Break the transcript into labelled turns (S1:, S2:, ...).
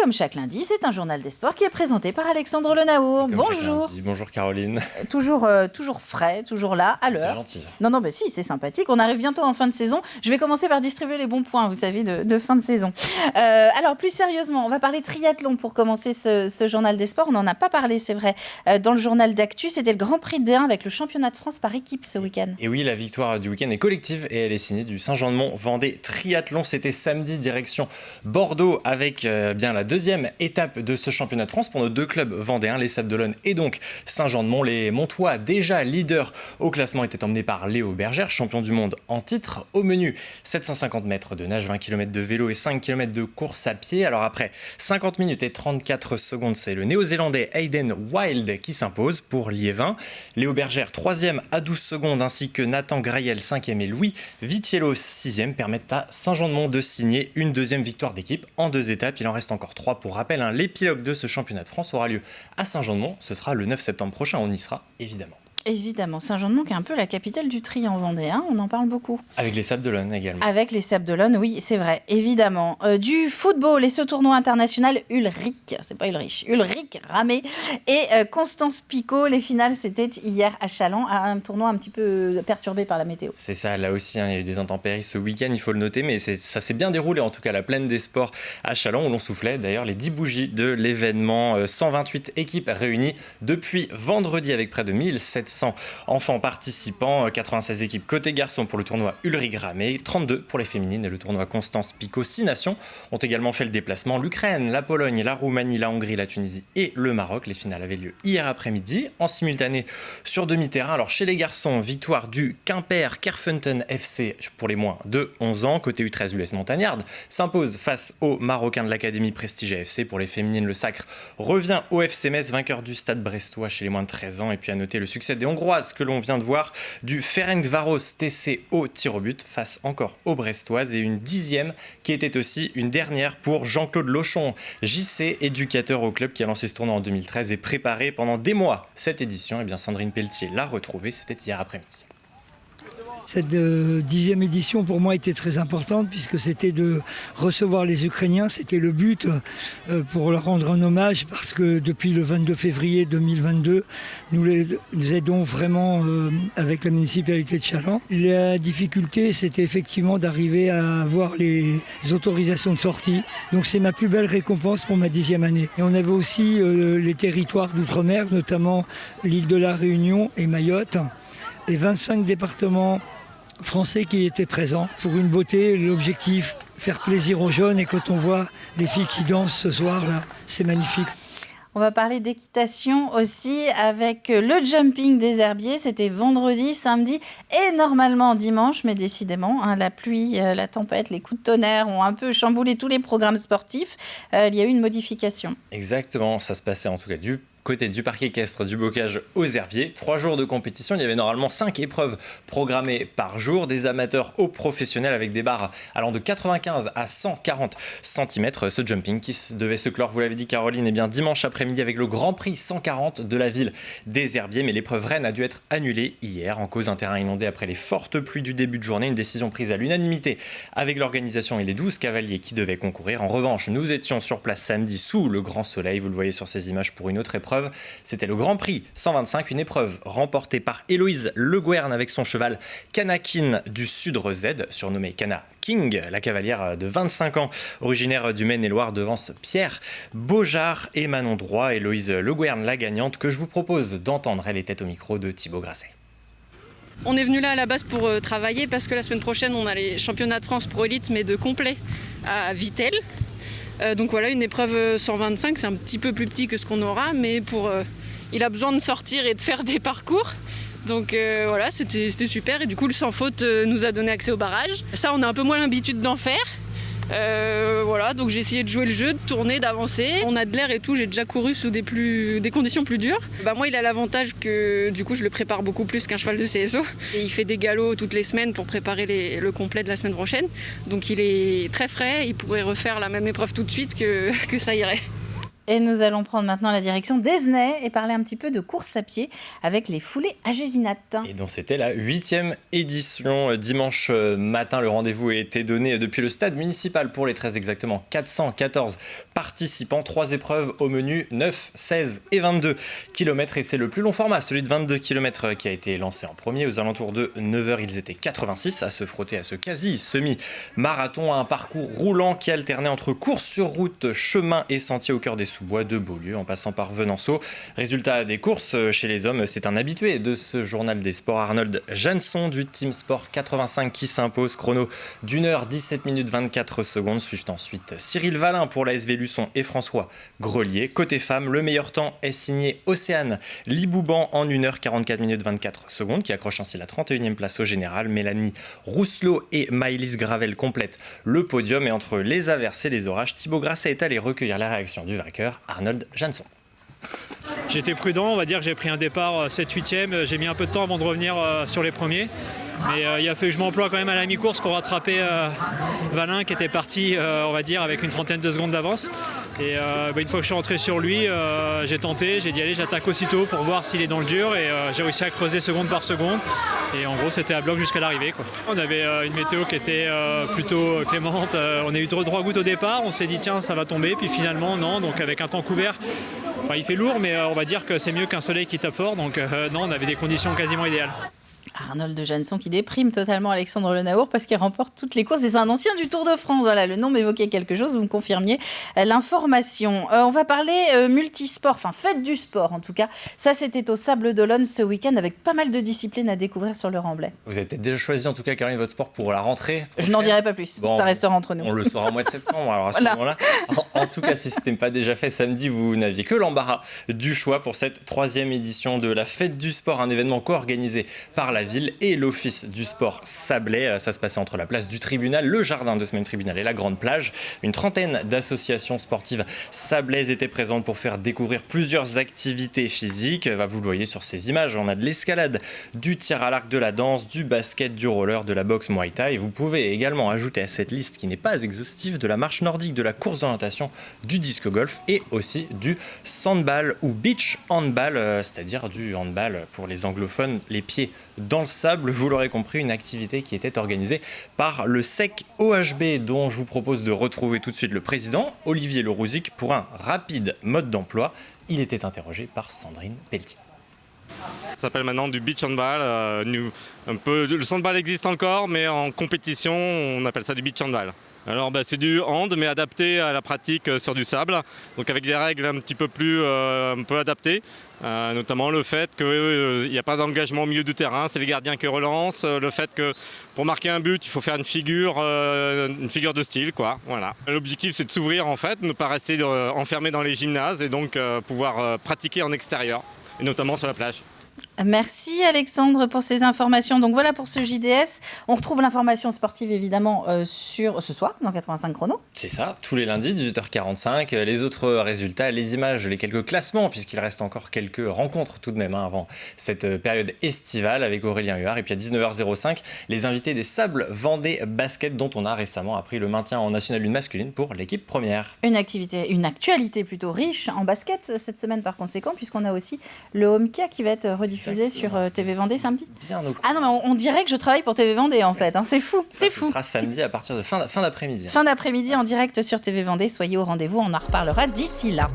S1: comme chaque lundi, c'est un journal des sports qui est présenté par Alexandre Lenaour. Bonjour.
S2: Bonjour Caroline.
S1: Toujours frais, toujours là, à l'heure.
S2: C'est gentil.
S1: Non, mais si, c'est sympathique. On arrive bientôt en fin de saison. Je vais commencer par distribuer les bons points, vous savez, de fin de saison. Alors, plus sérieusement, on va parler triathlon pour commencer ce journal des sports. On n'en a pas parlé, c'est vrai, dans le journal d'actu. C'était le Grand Prix de D1 avec le championnat de France par équipe ce week-end.
S2: Et oui, la victoire du week-end est collective et elle est signée du Saint-Jean-de-Mont Vendée Triathlon. C'était samedi, direction Bordeaux, avec bien la deuxième étape de ce championnat de France pour nos deux clubs vendéens, les Sables d'Olonne et donc Saint-Jean-de-Mont. Les Montois, déjà leaders au classement, étaient emmenés par Léo Bergère, champion du monde en titre. Au menu, 750 mètres de nage, 20 km de vélo et 5 km de course à pied. Alors après 50 minutes et 34 secondes, c'est le néo-zélandais Hayden Wilde qui s'impose pour Liévin. Léo Bergère, 3e à 12 secondes, ainsi que Nathan Graël, 5e, et Louis Vitiello, 6e, permettent à Saint-Jean-de-Mont de signer une deuxième victoire d'équipe en 2 étapes. Il en reste encore 3 pour rappel. L'épilogue de ce championnat de France aura lieu à Saint-Jean-de-Mont. Ce sera le 9 septembre prochain. On y sera évidemment.
S1: Évidemment, Saint-Jean-de-Mont qui est un peu la capitale du tri en Vendée, hein, on en parle beaucoup.
S2: Avec les Sables d'Olonne également.
S1: Avec les Sables d'Olonne, oui, c'est vrai, évidemment. Du football et ce tournoi international Ulrich, c'est pas Ulrich, Ulrich Ramé et Constance Picot. Les finales, c'était hier à Challans, un tournoi un petit peu perturbé par la météo.
S2: C'est ça, là aussi, il y a eu des intempéries ce week-end, il faut le noter, mais ça s'est bien déroulé, en tout cas la plaine des sports à Challans, où l'on soufflait d'ailleurs les 10 bougies de l'événement. 128 équipes réunies depuis vendredi avec près de 1700 enfants participants, 96 équipes côté garçons pour le tournoi Ulrich Ramé, 32 pour les féminines et le tournoi Constance Picot. 6 nations ont également fait le déplacement: l'Ukraine, la Pologne, la Roumanie, la Hongrie, la Tunisie et le Maroc. Les finales avaient lieu hier après-midi en simultané sur demi-terrain. Alors chez les garçons, victoire du Quimper Kerfeunteun FC pour les moins de 11 ans. Côté U13, l'US Montagnarde s'impose face aux Marocains de l'Académie Prestige FC. Pour les féminines, le sacre revient au FC Metz, vainqueur du Stade brestois chez les moins de 13 ans. Et puis à noter le succès des Hongroises que l'on vient de voir, du Ferencváros TC au tir au but face encore aux Brestoises, et une 10e qui était aussi une dernière pour Jean-Claude Lochon, JC, éducateur au club qui a lancé ce tournoi en 2013 et préparé pendant des mois cette édition. Et bien Sandrine Pelletier l'a retrouvée, c'était hier après-midi.
S3: Cette 10e édition pour moi était très importante puisque c'était de recevoir les Ukrainiens. C'était le but pour leur rendre un hommage, parce que depuis le 22 février 2022, nous les aidons vraiment avec la municipalité de Challans. La difficulté, c'était effectivement d'arriver à avoir les autorisations de sortie. Donc c'est ma plus belle récompense pour ma 10e année. Et on avait aussi les territoires d'outre-mer, notamment l'île de la Réunion et Mayotte, et 25 départements français qui étaient présents pour une beauté. L'objectif, faire plaisir aux jeunes, et quand on voit les filles qui dansent ce soir-là, c'est magnifique.
S1: On va parler d'équitation aussi avec le jumping des herbiers. C'était vendredi, samedi et normalement dimanche, mais décidément, la pluie, la tempête, les coups de tonnerre ont un peu chamboulé tous les programmes sportifs. Il y a eu une modification.
S2: Exactement, ça se passait en tout cas du côté du parc équestre du Bocage aux Herbiers. 3 jours de compétition, il y avait normalement 5 épreuves programmées par jour, des amateurs aux professionnels, avec des barres allant de 95 à 140 cm. Ce jumping qui devait se clore, vous l'avez dit Caroline, bien dimanche après-midi avec le Grand Prix 140 de la ville des Herbiers, mais l'épreuve reine a dû être annulée hier en cause un terrain inondé après les fortes pluies du début de journée. Une décision prise à l'unanimité avec l'organisation et les 12 cavaliers qui devaient concourir. En revanche, nous étions sur place samedi sous le grand soleil, vous le voyez sur ces images, pour une autre épreuve. C'était le Grand Prix 125, une épreuve remportée par Héloïse Le Gouern avec son cheval Canakin du Sudre Z, surnommé Cana King. La cavalière de 25 ans, originaire du Maine-et-Loire, devance Pierre Beaujard et Manon Droit. Héloïse Le Gouern, la gagnante, que je vous propose d'entendre. Elle était au micro de Thibaut Grasset.
S4: On est venu là à la base pour travailler, parce que la semaine prochaine on a les championnats de France Pro Élite, mais de complet à Vittel. Donc voilà, une épreuve 125, c'est un petit peu plus petit que ce qu'on aura, mais il a besoin de sortir et de faire des parcours. Donc voilà, c'était super, et du coup le sans faute nous a donné accès au barrage. Ça, on a un peu moins l'habitude d'en faire. Voilà, donc j'ai essayé de jouer le jeu, de tourner, d'avancer. On a de l'air et tout, j'ai déjà couru sous des conditions plus dures. Moi, il a l'avantage que du coup je le prépare beaucoup plus qu'un cheval de CSO. Et il fait des galops toutes les semaines pour préparer le complet de la semaine prochaine. Donc il est très frais, il pourrait refaire la même épreuve tout de suite que ça irait.
S1: Et nous allons prendre maintenant la direction d'Esnay et parler un petit peu de course à pied avec les foulées à Gésinat.
S2: Et donc c'était la 8e édition. Dimanche matin, le rendez-vous a été donné depuis le stade municipal pour les très exactement 414 participants. 3 épreuves au menu, 9, 16 et 22 km. Et c'est le plus long format, celui de 22 km qui a été lancé en premier. Aux alentours de 9h, ils étaient 86 à se frotter à ce quasi semi-marathon. Un parcours roulant qui alternait entre course sur route, chemin et sentier au cœur des sous-bois de Beaulieu en passant par Venanceau. Résultat des courses chez les hommes, c'est un habitué de ce journal des sports, Arnold Jansson du Team Sport 85 qui s'impose, chrono d'1h 17 minutes 24 secondes. Suivent ensuite Cyril Valin pour la SV Luçon et François Grelier. Côté femmes, le meilleur temps est signé Océane Libouban en 1h 44 minutes 24 secondes qui accroche ainsi la 31e place au général. Mélanie Rousselot et Maëlys Gravel complètent le podium et entre les averses et les orages, Thibaut Grasset est allé recueillir la réaction du vainqueur, Arnold Jansson.
S5: J'étais prudent, on va dire que j'ai pris un départ 7-8e, j'ai mis un peu de temps avant de revenir sur les premiers. Mais il a fallu que je m'emploie quand même à la mi-course pour rattraper Valin qui était parti, on va dire, avec une trentaine de secondes d'avance. Et une fois que je suis rentré sur lui, j'ai tenté, j'ai dit allez, j'attaque aussitôt pour voir s'il est dans le dur. Et j'ai réussi à creuser seconde par seconde. Et en gros, c'était à bloc jusqu'à l'arrivée, quoi. On avait une météo qui était plutôt clémente. On a eu 3 gouttes au départ, on s'est dit tiens, ça va tomber. Puis finalement, non. Donc avec un temps couvert, il fait lourd, mais on va dire que c'est mieux qu'un soleil qui tape fort. Donc non, on avait des conditions quasiment idéales.
S1: Arnold Jansson qui déprime totalement Alexandre Le Naour parce qu'il remporte toutes les courses et c'est un ancien du Tour de France. Voilà, le nom m'évoquait quelque chose, vous me confirmiez l'information. On va parler multisport, enfin fête du sport en tout cas. Ça, c'était au Sable d'Olonne ce week-end avec pas mal de disciplines à découvrir sur le Remblai.
S2: Vous avez peut-être déjà choisi en tout cas, Caroline, votre sport pour la rentrée prochaine.
S1: Je n'en dirai pas plus, ça restera entre nous.
S2: On le saura au mois de septembre, alors à ce moment-là. En tout cas, si ce n'était pas déjà fait, samedi, vous n'aviez que l'embarras du choix pour cette 3e édition de la fête du sport, un événement co-organisé par la ville et l'Office du sport Sablais. Ça se passait entre la place du tribunal, le jardin de ce même tribunal et la grande plage. Une trentaine d'associations sportives sablaises étaient présentes pour faire découvrir plusieurs activités physiques. Vous le voyez sur ces images, on a de l'escalade, du tir à l'arc, de la danse, du basket, du roller, de la boxe Muay Thai. Et vous pouvez également ajouter à cette liste qui n'est pas exhaustive de la marche nordique, de la course d'orientation, du disque golf et aussi du sandball ou beach handball, c'est-à-dire du handball pour les anglophones, les pieds dans le sable. Vous l'aurez compris, une activité qui était organisée par le SEC OHB dont je vous propose de retrouver tout de suite le président, Olivier Lerouzic, pour un rapide mode d'emploi. Il était interrogé par Sandrine Pelletier.
S6: Ça s'appelle maintenant du beach handball. Le sandball existe encore, mais en compétition, on appelle ça du beach handball. Alors c'est du hand, mais adapté à la pratique sur du sable, donc avec des règles un peu adaptées, notamment le fait qu'il n'y a pas d'engagement au milieu du terrain, c'est les gardiens qui relancent, le fait que pour marquer un but, il faut faire une figure de style, quoi. Voilà. L'objectif, c'est de s'ouvrir en fait, ne pas rester enfermé dans les gymnases et donc pouvoir pratiquer en extérieur, et notamment sur la plage.
S1: Merci Alexandre pour ces informations. Donc voilà pour ce JDS. On retrouve l'information sportive évidemment sur ce soir dans 85 chrono.
S2: C'est ça, tous les lundis 18h45. Les autres résultats, les images, les quelques classements, puisqu'il reste encore quelques rencontres tout de même avant cette période estivale avec Aurélien Huard. Et puis à 19h05, les invités des Sables Vendée Basket dont on a récemment appris le maintien en National 1 masculine pour l'équipe première.
S1: Une actualité plutôt riche en basket cette semaine par conséquent, puisqu'on a aussi le Homkia qui va être rediffusé sur TV Vendée samedi.
S2: Bien au
S1: Ah non, mais on dirait que je travaille pour TV Vendée en fait, hein. C'est fou, c'est fou.
S2: Ce sera samedi à partir de fin d'après-midi.
S1: Fin d'après-midi en direct sur TV Vendée, soyez au rendez-vous, on en reparlera d'ici là.